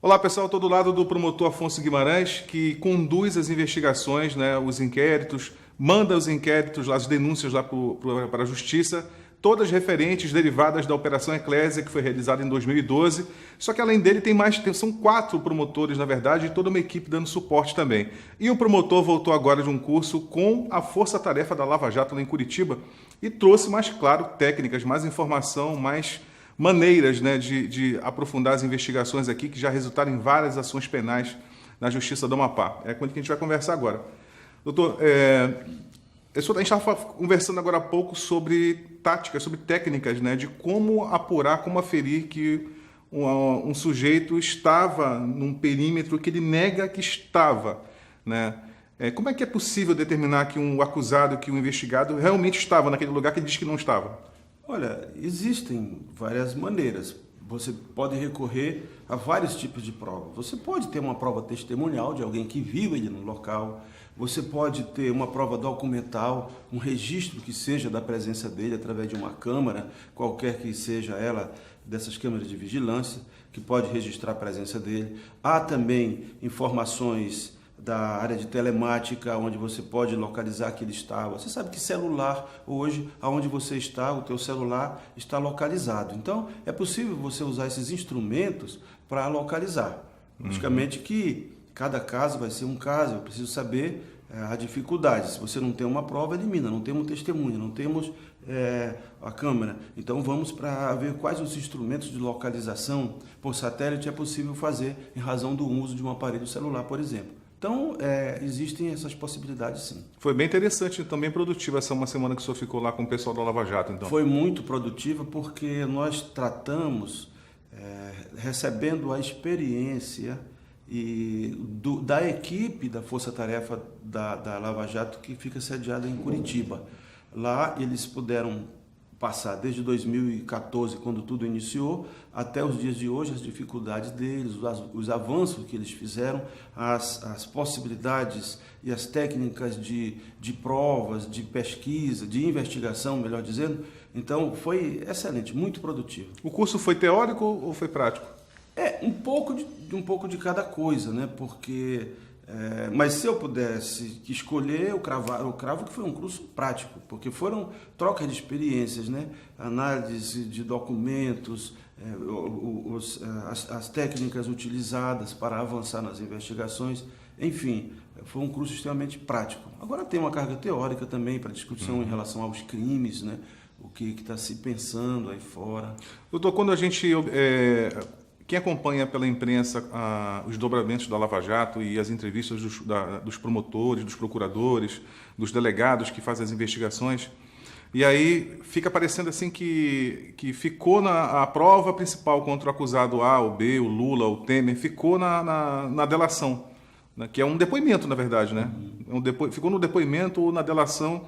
Olá pessoal, estou do lado do promotor Afonso Guimarães, que conduz as investigações, né, os inquéritos, manda os inquéritos, as denúncias lá para a Justiça, todas referentes, derivadas da Operação Eclésia, que foi realizada em 2012. Só que além dele são 4 promotores, na verdade, e toda uma equipe dando suporte também. E o promotor voltou agora de um curso com a força-tarefa da Lava Jato lá em Curitiba e trouxe mais, claro, técnicas, mais informação, mais maneiras, né, de aprofundar as investigações aqui, que já resultaram em várias ações penais na Justiça do Amapá. É com ele que a gente vai conversar agora. Doutor, a gente estava conversando agora há pouco sobre táticas, sobre técnicas, né, de como apurar, como aferir que um sujeito estava num perímetro que ele nega que estava, né? Como é que é possível determinar que um acusado, que um investigado realmente estava naquele lugar que ele diz que não estava? Olha, existem várias maneiras. Você pode recorrer a vários tipos de prova. Você pode ter uma prova testemunial de alguém que viu ele no local. Você pode ter uma prova documental, um registro que seja da presença dele através de uma câmara, qualquer que seja ela, dessas câmeras de vigilância, que pode registrar a presença dele. Há também informações da área de telemática, onde você pode localizar que ele está. Você sabe que celular, hoje, aonde você está, o teu celular está localizado. Então, é possível você usar esses instrumentos para localizar. Logicamente que cada caso vai ser um caso, eu preciso saber a dificuldade. Se você não tem uma prova, elimina. Não temos testemunha, não temos a câmera. Então, vamos para ver quais os instrumentos de localização por satélite é possível fazer em razão do uso de um aparelho celular, por exemplo. Então, existem essas possibilidades, sim. Foi bem interessante e também produtiva essa uma semana que o senhor ficou lá com o pessoal da Lava Jato, então. Foi muito produtiva porque nós tratamos, recebendo a experiência da equipe da Força Tarefa da Lava Jato, que fica sediada em Curitiba. Lá eles puderam passar desde 2014, quando tudo iniciou, até os dias de hoje, as dificuldades deles, os avanços que eles fizeram, as possibilidades e as técnicas de provas, de pesquisa, de investigação, melhor dizendo. Então, foi excelente, muito produtivo. O curso foi teórico ou foi prático? Um pouco de cada coisa, né? Porque... mas se eu pudesse escolher, eu cravo que foi um curso prático, porque foram trocas de experiências, né? Análise de documentos, as técnicas utilizadas para avançar nas investigações, enfim, foi um curso extremamente prático. Agora tem uma carga teórica também para discussão em relação aos crimes, né? O que está se pensando aí fora. Doutor, quando a gente... Quem acompanha pela imprensa os dobramentos da Lava Jato e as entrevistas dos promotores, dos procuradores, dos delegados que fazem as investigações, e aí fica parecendo assim que ficou a prova principal contra o acusado A, o B, o Lula, o Temer, ficou na delação, né, que é um depoimento, na verdade, né? Ficou no depoimento ou na delação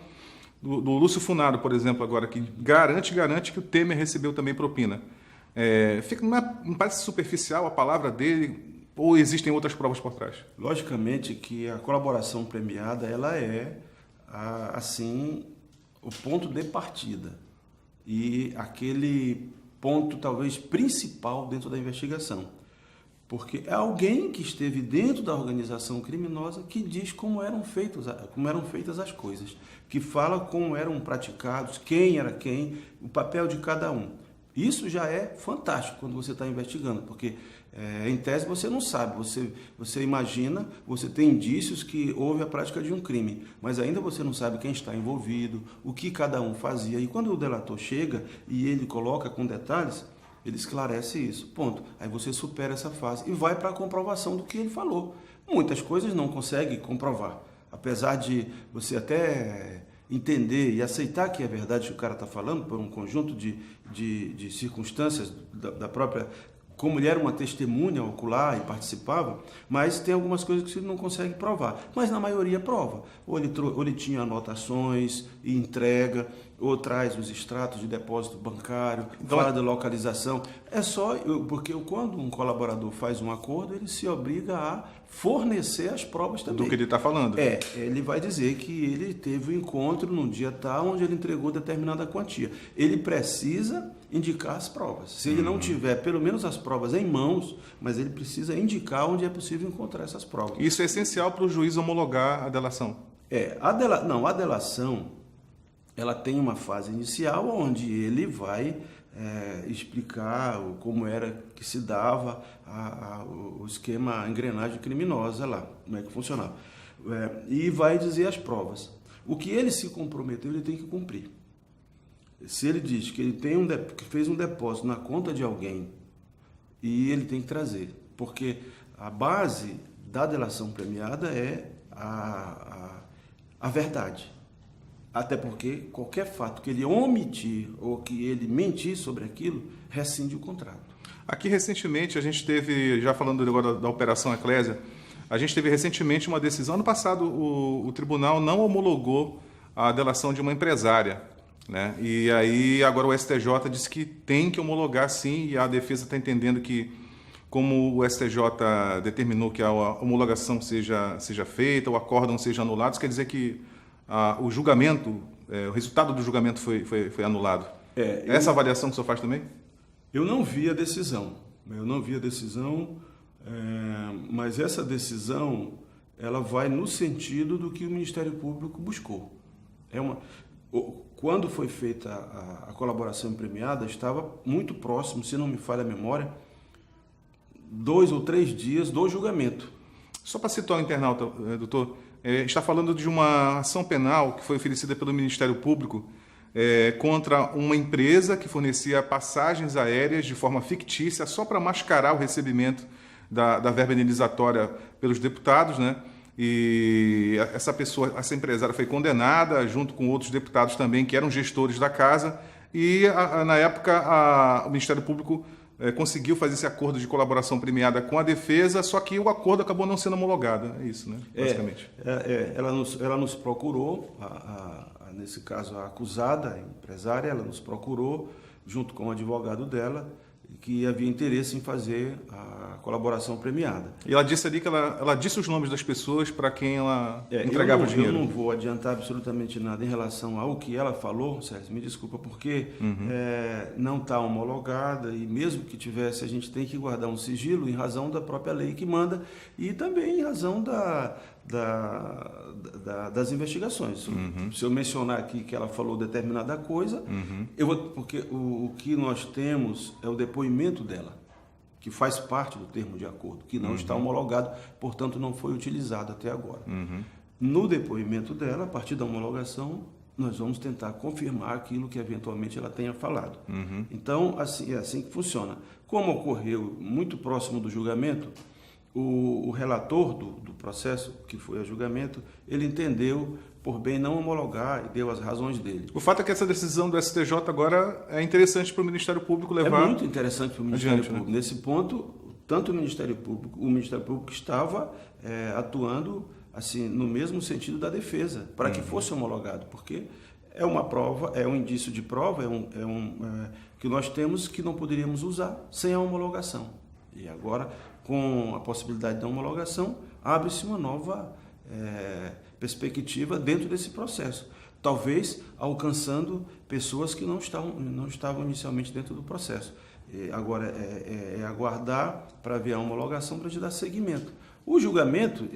do Lúcio Funaro, por exemplo, agora, que garante que o Temer recebeu também propina. Não parece superficial a palavra dele ou existem outras provas por trás? Logicamente que a colaboração premiada ela é assim o ponto de partida e aquele ponto talvez principal dentro da investigação, porque é alguém que esteve dentro da organização criminosa que diz como eram feitas as coisas, que fala como eram praticados, quem era quem, o papel de cada um. Isso já é fantástico quando você está investigando, porque em tese você não sabe, você imagina, você tem indícios que houve a prática de um crime, mas ainda você não sabe quem está envolvido, o que cada um fazia. E quando o delator chega e ele coloca com detalhes, ele esclarece isso, ponto. Aí você supera essa fase e vai para a comprovação do que ele falou. Muitas coisas não consegue comprovar, apesar de você até entender e aceitar que é verdade que o cara está falando por um conjunto de circunstâncias da própria... Como ele era uma testemunha ocular e participava, mas tem algumas coisas que você não consegue provar. Mas na maioria prova. Ou ele tinha anotações e entrega, ou traz os extratos de depósito bancário, Então, fala da localização. É só porque quando um colaborador faz um acordo, ele se obriga a fornecer as provas também. do que ele está falando. Ele vai dizer que ele teve um encontro num dia tal onde ele entregou determinada quantia. Ele precisa indicar as provas. Se ele não tiver pelo menos as provas em mãos, mas ele precisa indicar onde é possível encontrar essas provas. Isso é essencial para o juiz homologar a delação. A delação, ela tem uma fase inicial onde ele vai explicar como era que se dava o esquema, a engrenagem criminosa lá, como é que funcionava. E vai dizer as provas. O que ele se comprometeu, ele tem que cumprir. Se ele diz que ele que fez um depósito na conta de alguém, e ele tem que trazer, porque a base da delação premiada é a verdade. Até porque qualquer fato que ele omitir ou que ele mentir sobre aquilo, rescinde o contrato. Aqui, recentemente, a gente teve, já falando agora da Operação Eclésia, a gente teve recentemente uma decisão. Ano passado, o tribunal não homologou a delação de uma empresária, né? E aí, agora o STJ disse que tem que homologar sim, e a defesa está entendendo que, como o STJ determinou que a homologação seja feita, o acórdão seja anulado, isso quer dizer que o julgamento, o resultado do julgamento foi anulado. Essa avaliação que o senhor faz também? Eu não vi a decisão. Mas essa decisão ela vai no sentido do que o Ministério Público buscou. Quando foi feita a colaboração premiada, estava muito próximo, se não me falha a memória, 2 ou 3 dias do julgamento. Só para situar o internauta, doutor, está falando de uma ação penal que foi oferecida pelo Ministério Público contra uma empresa que fornecia passagens aéreas de forma fictícia só para mascarar o recebimento da verba indenizatória pelos deputados, né? E essa empresária foi condenada junto com outros deputados também que eram gestores da casa e na época o Ministério Público conseguiu fazer esse acordo de colaboração premiada com a defesa, só que o acordo acabou não sendo homologado. É isso, né? Basicamente. Ela nos procurou, nesse caso a acusada, a empresária, ela nos procurou, junto com o advogado dela, que havia interesse em fazer a colaboração premiada. E ela disse ali que ela disse os nomes das pessoas para quem ela entregava o dinheiro. Eu não vou adiantar absolutamente nada em relação ao que ela falou, Sérgio, me desculpa, porque não está homologada e mesmo que tivesse, a gente tem que guardar um sigilo em razão da própria lei que manda e também em razão das investigações. Se eu mencionar aqui que ela falou determinada coisa, porque o que nós temos é o depoimento dela, que faz parte do termo de acordo, que não está homologado, portanto não foi utilizado até agora. No depoimento dela, a partir da homologação, nós vamos tentar confirmar aquilo que eventualmente ela tenha falado. Então, é assim que funciona. Como ocorreu muito próximo do julgamento, o relator do processo, que foi a julgamento, ele entendeu por bem não homologar e deu as razões dele. O fato é que essa decisão do STJ agora é interessante para o Ministério Público levar. É muito interessante para o Ministério Público. Né? Nesse ponto, tanto o Ministério Público estava atuando assim no mesmo sentido da defesa, para que fosse homologado, porque é uma prova, é um indício de prova, que nós temos que não poderíamos usar sem a homologação. E agora, com a possibilidade da homologação, abre-se uma nova perspectiva dentro desse processo. Talvez alcançando pessoas que não estavam inicialmente dentro do processo. Agora é aguardar para ver a homologação para te dar seguimento. O julgamento,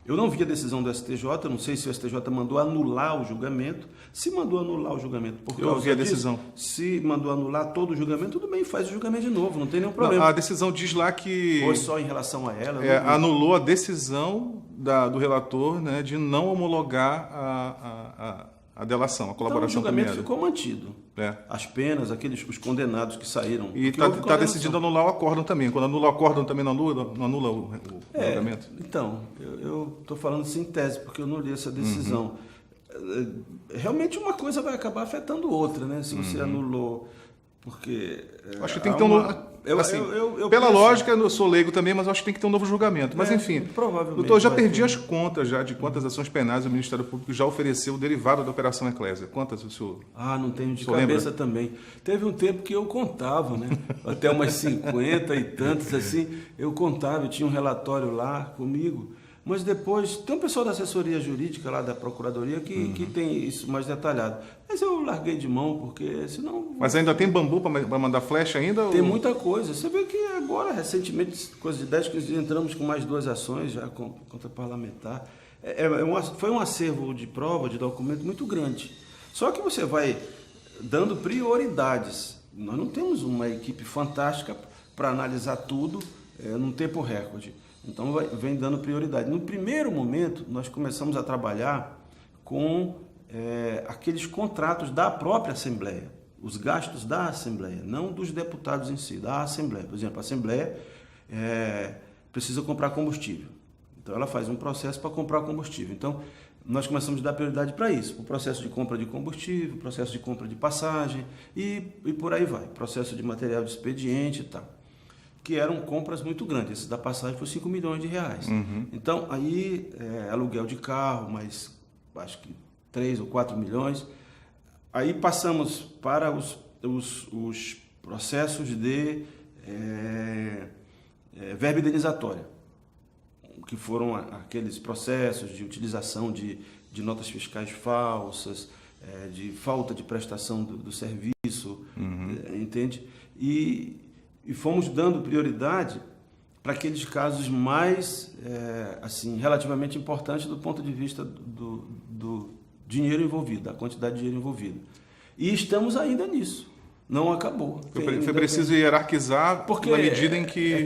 eu não vi a decisão do STJ, não sei se o STJ mandou anular o julgamento. Se mandou anular o julgamento por causa Eu vi a decisão. Se mandou anular todo o julgamento, tudo bem, faz o julgamento de novo, não tem nenhum problema. Não, a decisão diz lá que... Ou só em relação a ela? Anulou a decisão do relator, né, de não homologar a delação, a colaboração premiada. Então o julgamento ficou mantido. As penas, os condenados que saíram. E está decidindo anular o acórdão também. Quando anula o acórdão, também não anula o julgamento? Então, eu estou falando isso em tese, porque eu não li essa decisão. Realmente uma coisa vai acabar afetando outra, né? Se você anulou Porque acho que tem que ter um novo... Pela lógica, eu sou leigo também, mas acho que tem que ter um novo julgamento. Mas, enfim, doutor, eu já perdi as contas já de quantas ações penais o Ministério Público já ofereceu derivado da Operação Eclésia. Quantas o senhor? Não tenho de cabeça lembra? Também. Teve um tempo que eu contava, né? Até umas 50 e tantas, assim, eu contava, eu tinha um relatório lá comigo. Mas depois, tem um pessoal da assessoria jurídica lá da Procuradoria que tem isso mais detalhado. Mas eu larguei de mão, porque senão... Mas ainda tem bambu para mandar flecha ainda? Tem muita coisa. Você vê que agora, recentemente, coisa de 10, 15 dias, entramos com mais 2 ações já contra parlamentar. Foi um acervo de prova, de documento muito grande. Só que você vai dando prioridades. Nós não temos uma equipe fantástica para analisar tudo num tempo recorde. Então, vem dando prioridade. No primeiro momento, nós começamos a trabalhar com aqueles contratos da própria Assembleia, os gastos da Assembleia, não dos deputados em si, da Assembleia. Por exemplo, a Assembleia precisa comprar combustível. Então, ela faz um processo para comprar combustível. Então, nós começamos a dar prioridade para isso. O processo de compra de combustível, o processo de compra de passagem e por aí vai. Processo de material de expediente e tal. Que eram compras muito grandes. Esse da passagem foi 5 milhões de reais. Então, aí, aluguel de carro, mas acho que 3 ou 4 milhões. Aí passamos para os processos de verba indenizatória, que foram aqueles processos de utilização de notas fiscais falsas, de falta de prestação do serviço, entende? E fomos dando prioridade para aqueles casos mais, relativamente importantes do ponto de vista do dinheiro envolvido, da quantidade de dinheiro envolvido. E estamos ainda nisso. Não acabou. Foi preciso hierarquizar na medida em que...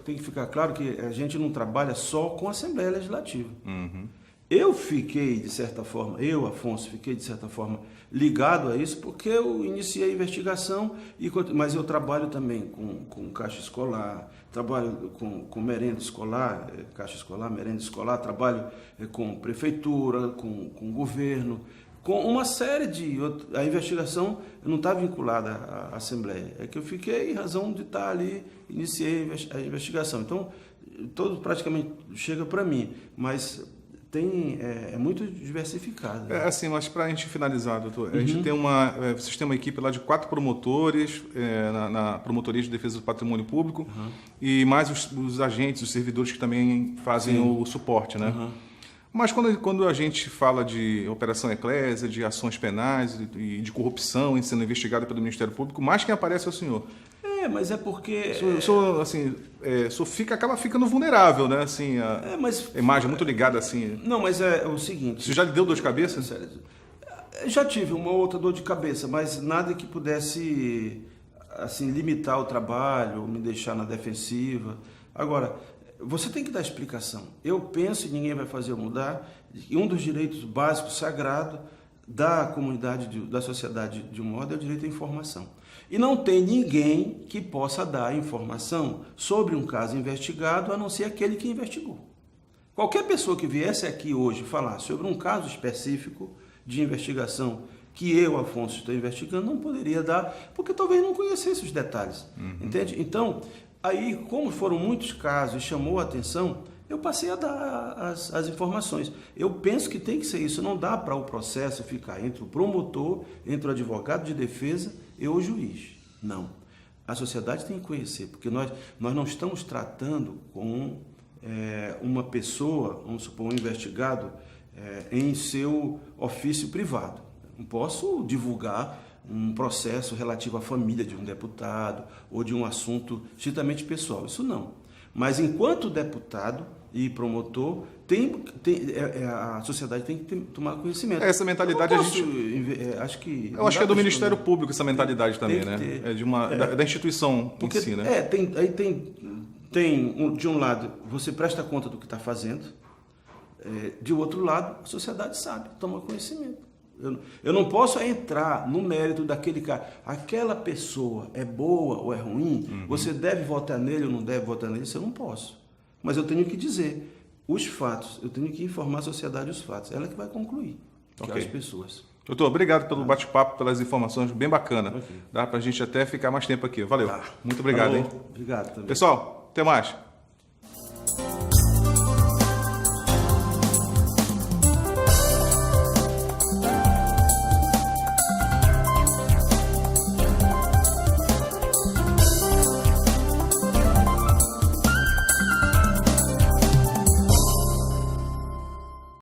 tem que ficar claro que a gente não trabalha só com a Assembleia Legislativa. Eu fiquei, de certa forma, Afonso, fiquei, de certa forma, ligado a isso, porque eu iniciei a investigação, mas eu trabalho também com caixa escolar, trabalho com merenda escolar, caixa escolar, merenda escolar, trabalho com prefeitura, com governo, com uma série de outras. A investigação não está vinculada à Assembleia, é que eu fiquei em razão de estar ali, iniciei a investigação. Então, todo praticamente chega para mim, mas... é muito diversificado. Né? Mas para a gente finalizar, doutor, a gente tem vocês têm uma equipe lá de 4 promotores na Promotoria de Defesa do Patrimônio Público e mais os agentes, os servidores que também fazem o suporte, né? Mas quando a gente fala de Operação Eclésia, de ações penais e de corrupção sendo investigada pelo Ministério Público, mais quem aparece é o senhor. Mas é porque... O senhor acaba ficando vulnerável, né? Assim, a imagem é muito ligada assim. Não, mas é o seguinte... Você já lhe deu dor de cabeça? Já tive uma outra dor de cabeça, mas nada que pudesse limitar o trabalho, me deixar na defensiva. Agora, você tem que dar explicação. Eu penso, e ninguém vai fazer eu mudar, que um dos direitos básicos, sagrado, da comunidade, da sociedade de um modo, é o direito à informação. E não tem ninguém que possa dar informação sobre um caso investigado, a não ser aquele que investigou. Qualquer pessoa que viesse aqui hoje falar sobre um caso específico de investigação que eu, Afonso, estou investigando, não poderia dar, porque talvez não conhecesse os detalhes. Entende? Então, aí, como foram muitos casos e chamou a atenção, eu passei a dar as informações. Eu penso que tem que ser isso. Não dá para o processo ficar entre o promotor, entre o advogado de defesa e o juiz. Não. A sociedade tem que conhecer, porque nós não estamos tratando com uma pessoa, vamos supor, um investigado, em seu ofício privado. Não posso divulgar um processo relativo à família de um deputado ou de um assunto estritamente pessoal. Isso não. Mas enquanto deputado e promotor, a sociedade tem que tomar conhecimento. Essa mentalidade eu acho que é do Ministério Público essa mentalidade também, né? Da instituição em si, né? De um lado, você presta conta do que está fazendo, de outro lado, a sociedade sabe, toma conhecimento. Eu não posso entrar no mérito daquele cara. Aquela pessoa é boa ou é ruim? Você deve votar nele ou não deve votar nele? Isso eu não posso. Mas eu tenho que dizer os fatos. Eu tenho que informar a sociedade os fatos. Ela que vai concluir. Que as pessoas. Doutor, obrigado pelo bate-papo, pelas informações, bem bacana. Dá para a gente até ficar mais tempo aqui. Valeu. Muito obrigado, Falou. hein? Obrigado também. Pessoal, até mais.